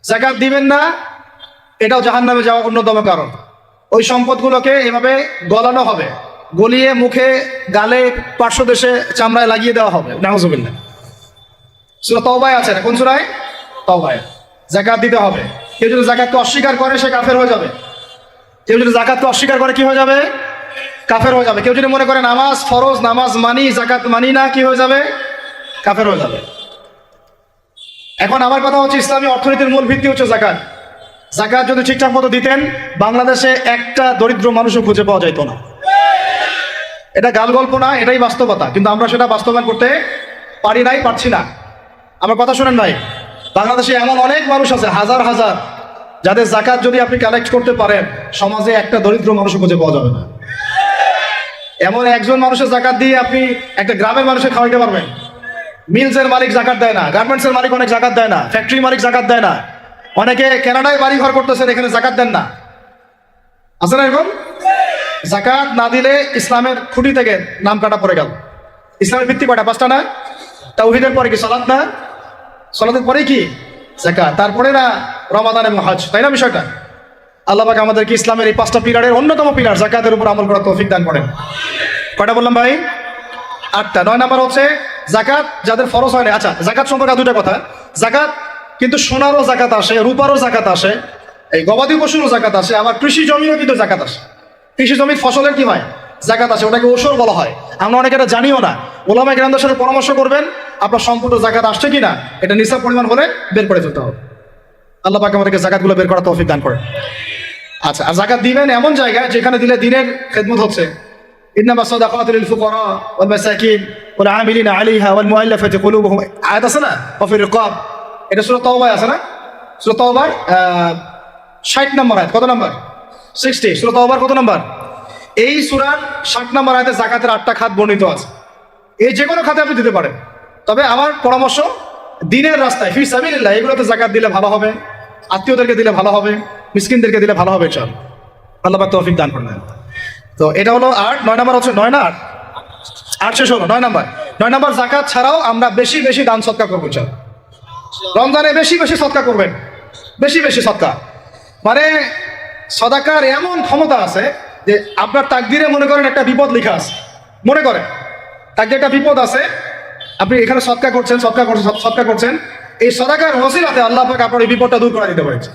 যাকাত দিবেন না, এটাও জাহান্নামে যাওয়ার অন্যতম কারণ। ওই সম্পদগুলোকে এভাবে গলানো হবে, গলিয়ে মুখে, গালে, পার্শ্বদেশে, চামড়ায় লাগিয়ে দেওয়া হবে। নাউজুবিল্লাহ। সূরা তাওবায় আছে না? কোন সূরায়? তাওবায়। যাকাত দিতে হবে। কেউ যদি যাকাতকে অস্বীকার করে সে কাফের হয়ে যাবে। কেউ যদি যাকাতকে অস্বীকার করে কি হয়ে যাবে? কাফের হয়ে যাবে। কেউ যদি মনে করে নামাজ ফরজ, নামাজ মানি, যাকাত মানি না, কি হয়ে যাবে? কাফের হয়ে যাবে। এখন আমার কথা হচ্ছে, ইসলামী অর্থনীতির মূল ভিত্তি হচ্ছে যাকাত। যাকাত যদি ঠিকঠাক মতো দিতেন, বাংলাদেশে একটা দরিদ্র মানুষও খুঁজে পাওয়া যেত না। এটা গাল গল্প না, এটাই বাস্তবতা। কিন্তু আমরা সেটা বাস্তবায়ন করতে পারি নাই, পারছি না। আমার কথা শুনেন ভাই, বাংলাদেশে এমন অনেক মানুষ আছে, হাজার হাজার, যাদের যাকাত যদি আপনি কালেক্ট করতে পারেন, সমাজে একটা দরিদ্র মানুষও খুঁজে পাওয়া যাবে না। এমন একজন মানুষের যাকাত দিয়ে আপনি একটা গ্রামের মানুষের খাওয়াইতে পারবেন। মিলসের মালিক যাকাত দেয় না, গার্মেন্টসের মালিক অনেক যাকাত দেয় না, ফ্যাক্টরি মালিক যাকাত দেয় না, অনেকে কানাডায় বাড়ি ঘর করতেছেন, এখানে যাকাত দেন না। আছে না এরকম? যাকাত না দিলে ইসলামের খুঁটি থেকে নাম কাটা পড়ে গেল। ইসলামের ভিত্তি কয়টা? পাঁচটা না? তাওহীদের পরে কি সালাত না? সালাতের পরে কি? যাকাত। তারপরে না রমাদান এবং হজ, তাই না বিষয়টা? আল্লাহ পাক আমাদেরকে ইসলামের এই পাঁচটা পিলারের অন্যতম পিলার যাকাতের উপর আমল করার তৌফিক দান করেন। কয়টা বললাম ভাই? 8টা। 9 নাম্বার হচ্ছে যাকাত যাদের ফরজ হয় না। আচ্ছা, যাকাত সম্পর্কে দুইটা কথা। যাকাত কিন্তু সোনারও যাকাত আসে, রূপারও যাকাত আসে, এই গবাদি পশুরও যাকাত আসে, আবার কৃষি জমিরও কিন্তু যাকাত আসে। কৃষি জমির ফসলের কি হয়? যাকাত আসে, ওটাকে ওসর বলা হয়। আমরা অনেকে এটা জানিও না। ওলামায়ে কেরামদের সাথে পরামর্শ করবেন, আপনার সম্পূর্ণ যাকাত আসছে কিনা এটা নিসাব পরিমাণ হলে বের করে ফেলতে হবে। আল্লাহ পাক আমাদেরকে যাকাতগুলো বের করার তৌফিক দান করেন। আচ্ছা, আর যাকাত দিবেন এমন জায়গায় যেখানে দিলে দিনের খেদমত হচ্ছে। ইন্নামা সাদাকাতু লিল ফুকারা ওয়াল মাসাকিন ওয়াল আমিলিনা আলাইহা ওয়াল মুআল্লাফাতি কুলুবুহুম, আয়াত আছে না? ওয়া ফির রিকাব, এটা সূরা তাওবায় আছে না? সূরা তাওবার 60 নম্বর আয়াত। কত নম্বর? 60। সূরা তাওবার কত নম্বর? এই সূরার 60 নম্বর আয়াতে যাকাতের 8টা খাত বর্ণিত আছে। এই যে কোনো খাতে আপনি দিতে পারেন, তবে আমার পরামর্শ দ্বীনের রাস্তায় ফি সাবিলিল্লাহ এগুলোতে যাকাত দিলে ভালো হবে, আত্মীয়দেরকে দিলে ভালো হবে, মিসকিনদেরকে দিলে ভালো হবে। চল, আল্লাহ পাক তৌফিক দান করবেন। তো এটা হলো 8। 9 নাম্বার হচ্ছে 9 না 8? 8 শেষ হলো। 9 নাম্বার। 9 নাম্বার যাকাত ছাড়াও আমরা বেশি বেশি দান সদকা করবো। চল, রমজানে বেশি বেশি সদকা করবেন, বেশি বেশি সদকা। মানে সদাকার এমন ক্ষমতা আছে যে আপনার তাকদিরে মনে করেন একটা বিপদ লেখা আছে, মনে করেন তাকদিরে একটা বিপদ আছে, আপনি এখানে সদকা করছেন, সদকা করছেন, এই সদাকার ওসিলাতে আল্লাহ পাক আপনার এই বিপদটা দূর করে দিতে পারছে।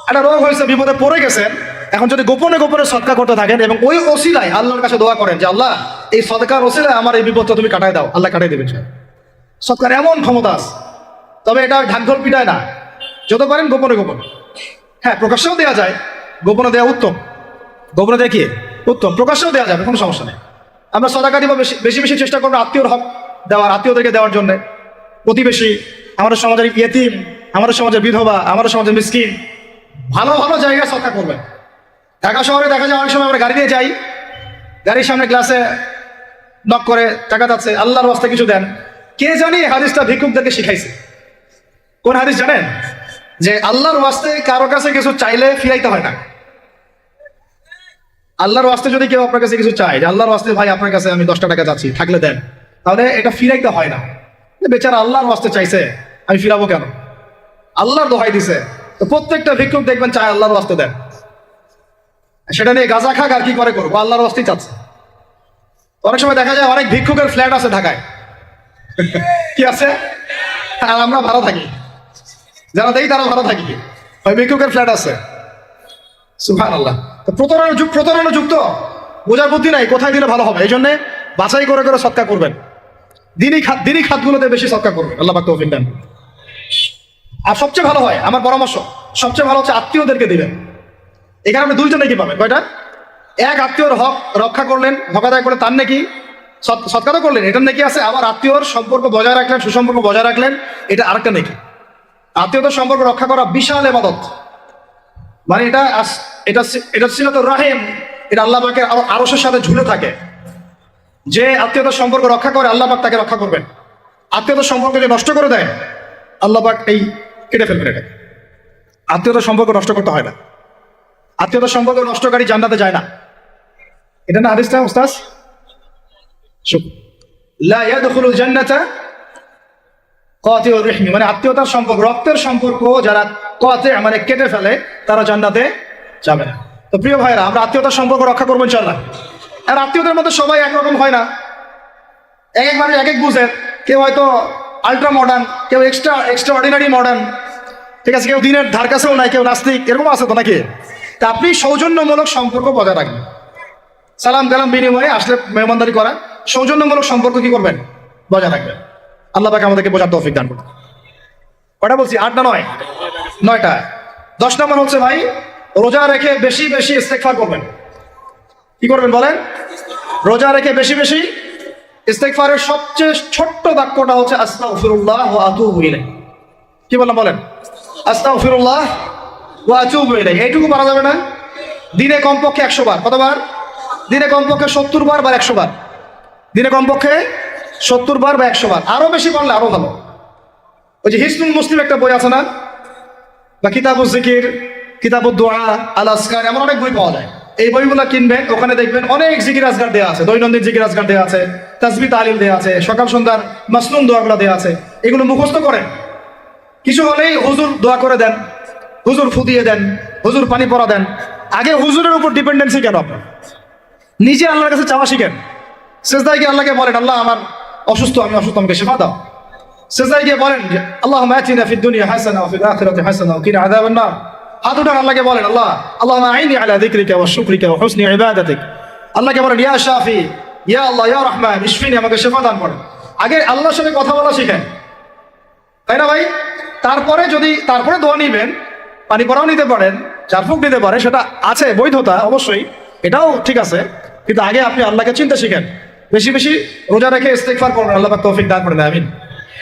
একটা রোগ হয়েছে, বিপদে পড়ে গেছেন, এখন যদি গোপনে গোপনে সদকা করতে থাকেন এবং ওই ওসিলায় আল্লাহর কাছে দোয়া করেন যে আল্লাহ এই সদকার ওসিলায় আমার এই বিপদটা তুমি কাটায় দাও, আল্লাহ কাটাই দেবেন। সদকার এমন ক্ষমতা আছে। তবে এটা ঢাকঢোল পিটায় না, যত পারেন গোপনে গোপনে। হ্যাঁ, প্রকাশ্যেও দেওয়া যায়, গোপনে দেওয়া উত্তম। গোপনে দেওয়া কি উত্তম, প্রকাশ্যেও দেওয়া যাবে, কোনো সমস্যা নেই। আমরা সদাকা দিব বেশি বেশি চেষ্টা করবো আত্মীয়র হক দেওয়ার, আত্মীয়দেরকে দেওয়ার জন্য। প্রতিবেশী, আমাদের সমাজের ইয়েতিম, আমাদের সমাজের বিধবা, আমাদের সমাজের মিসকিন, ভালো ভালো জায়গায় সদকা করবেন। ঢাকা শহরে দেখা যায় অনেক সময় আমরা গাড়ি দিয়ে যাই, গাড়ির সামনে গ্লাসে নক করে টাকা যাচ্ছে, আল্লাহর ওয়াস্তে কিছু দেন। কে জানি হাদিসটা ভিক্ষুকদেরকে শিখাইছে। কোন হাদিস জানেন? যে আল্লাহর ওয়াস্তে কারো কাছে কিছু চাইলে ফিরাইতে হয় না। আল্লাহর ওয়াস্তে যদি কেউ আপনার কাছে কিছু চায়, যে আল্লাহর ওয়াস্তে ভাই আপনার কাছে আমি 10টা টাকা চাচ্ছি, থাকলে দেন, তাহলে এটা ফিরাইতে হয় না। বেচারা আল্লাহর ওয়াস্তে চাইছে, আমি ফিরাবো কেন? আল্লাহর দোহাই দিছে। তো প্রত্যেকটা ভিক্ষুক দেখবেন চায় আল্লাহর ওয়াস্তে দেন। সেটা নিয়ে গাঁজা খাক আর কি করে করবো, আল্লাহর ওয়াস্তেই চাচ্ছে। অনেক সময় দেখা যায় অনেক ভিক্ষুকের ফ্ল্যাট আছে ঢাকায়। কি আছে? আর আমরা ভালো থাকি, যারা দেই তারা ভালো থাকি, ওই ভিক্ষুকের ফ্ল্যাট আছে। সুবহানাল্লাহ। তো প্রতারণা যুক্ত, বোঝার বুদ্ধি নাই কোথায় দিলে ভালো হবে। এই জন্য বাছাই করে করে সদকা করবেন, দিনই খাতগুলোতে বেশি সদকা করবেন, আল্লাহ পাক তৌফিক দেন। আর সবচেয়ে ভালো হয়, আমার পরামর্শ, সবচেয়ে ভালো হচ্ছে আত্মীয়দেরকে দিবেন। এখানে আপনি 2 জন নাকি পাবেন। কয়টা? এক, আত্মীয়র হক রক্ষা করলেন, হক আদায় করলেন, তার নাকি সৎকার করলেন, এটার নাকি আছে। আবার আত্মীয়র সম্পর্ক বজায় রাখলেন, সুসম্পর্ক বজায় রাখলেন, এটা আরেকটা নাকি। আত্মীয়তার সম্পর্ক রক্ষা করা বিশাল ইবাদত। মানে এটা সিলাতুর রাহিম, এটা আল্লাহ পাকের আরশের সাথে ঝুলে থাকে। যে আত্মীয়তার সম্পর্ক রক্ষা করে আল্লাহ পাক তাকে রক্ষা করবেন। আত্মীয়তার সম্পর্ক যে নষ্ট করে দেয়, আল্লাহ পাক এই কেটে ফেলবেন। এটা আত্মীয়তার সম্পর্ক নষ্ট করতে হয় না। আত্মীয়তার সম্পর্ক নষ্টকারী জান্নাতে যায় না। এটা না হাদিসটা উস্তাদ? লা ইয়াদখুলুল জান্নাতা কাতিউর রহমি মানে আত্মীয়তার সম্পর্ক, রক্তের সম্পর্ক যারা কাতি মানে কেটে ফেলে তারা জান্নাতে যাবে না। তো প্রিয় ভাইরা, আমরা আত্মীয়তার সম্পর্ক রক্ষা করবো ইনশাআল্লাহ। আর আত্মীয়তার মধ্যে সবাই একরকম হয় না, এক এক মানুষ এক এক বুঝের। কেউ হয়তো আল্ট্রা মডার্ন, কেউ এক্সট্রা অর্ডিনারি মডার্ন, ঠিক আছে, কেউ দিনের ধার কাছেও নাই, কেউ নাস্তিক, এরকম আছে তো নাকি? তা আপনি সৌজন্যমূলক সম্পর্ক বজায় রাখবেন, সালাম কালাম বিনিময়ে আসলে মেহমানদারি করা, সৌজন্যমূলক সম্পর্ক কি করবেন? বজায় রাখবেন। আল্লাহ পাক আমাদেরকে বোঝার তৌফিক দান করুন। কটা বলছি? 8 না 9? 9টা। 10 নম্বর হচ্ছে ভাই, রোজা রেখে বেশি বেশি ইস্তেগফার করবেন। কি করবেন বলেন? রোজা রেখে বেশি বেশি ইস্তেগফারের সবচেয়ে ছোট্ট বাক্যটা হচ্ছে আস্তাগফিরুল্লাহ ওয়া আতুবু ইলাইহি। কি বললাম বলেন? আস্তাগফিরুল্লাহ ওয়া আতুবু ইলাইহি। এইটুকু পারা যাবে না? দিনে কমপক্ষে 100 বার। কতবার? দিনে কমপক্ষে 70 বার বা 100 বার। দিনে কমপক্ষে 70 বার বা 100 বার। আরো বেশি পারলে আরো ভালো। ওই যে হিসনুল মুসলিম একটা বই আছে না, বা কিতাবুজ জিকির, কিতাবুদ দুআ, আল আসকার, এমন অনেক বই পাওয়া যায়। এই বইগুলো কিনবেন, ওখানে দেখবেন অনেক জিকির আজকার দেওয়া আছে, দৈনন্দিন জিকির আজকার দেওয়া আছে, তাসবিহ তাহলিল দেওয়া আছে, সকাল সন্ধ্যার মাসনুন দোয়াগুলো দেওয়া আছে। এগুলো মুখস্থ করেন। কিছু হলেই হুজুর দোয়া করে দেন, হুজুর ফু দিয়ে দেন, হুজুর পানি পড়া দেন। আগে হুজুরের উপর ডিপেন্ডেন্সি কেন? আপনার নিজে আল্লাহর কাছে চাওয়া শিখেন। সেজদায় গিয়ে আল্লাহকে বলেন, আল্লাহ আমার অসুস্থ, আমি অসুস্থ, আমাকে শিফা দাও। সেজদায় গিয়ে বলেন, আল্লাহুম্মা আতিনা ফিদ দুনিয়া হাসানাহ ওয়া ফিল আখিরাতি হাসানাহ ওয়া কিনা আযাবান নার। হাত উঠান, আল্লাহকে বলেন, আল্লাহুম্মা আইনি আলা যিকরিকা ওয়া শুকরিকা ওয়া হুসনি ইবাদাতিক। আল্লাহকে বলেন, ইয়া শাফি, ইয়া আল্লাহ, ইয়া রহমান, ইশফিনি, আমাকে শিফা দান করেন। আগে আল্লাহর সাথে কথা বলা শিখেন, তাই না ভাই? তারপরে দোয়া নিবেন, পানি পড়াও নিতে পারেন, ঝাড়ফুঁক নিতে পারে, সেটা আছে বৈধতা অবশ্যই, এটাও ঠিক আছে। কিন্তু আগে আপনি আল্লাহকে চিনতে শিখেন। বেশি বেশি রোজা রেখে ইস্তেগফার করবেন। আল্লাহ পাক তৌফিক দান করেন, আমিন।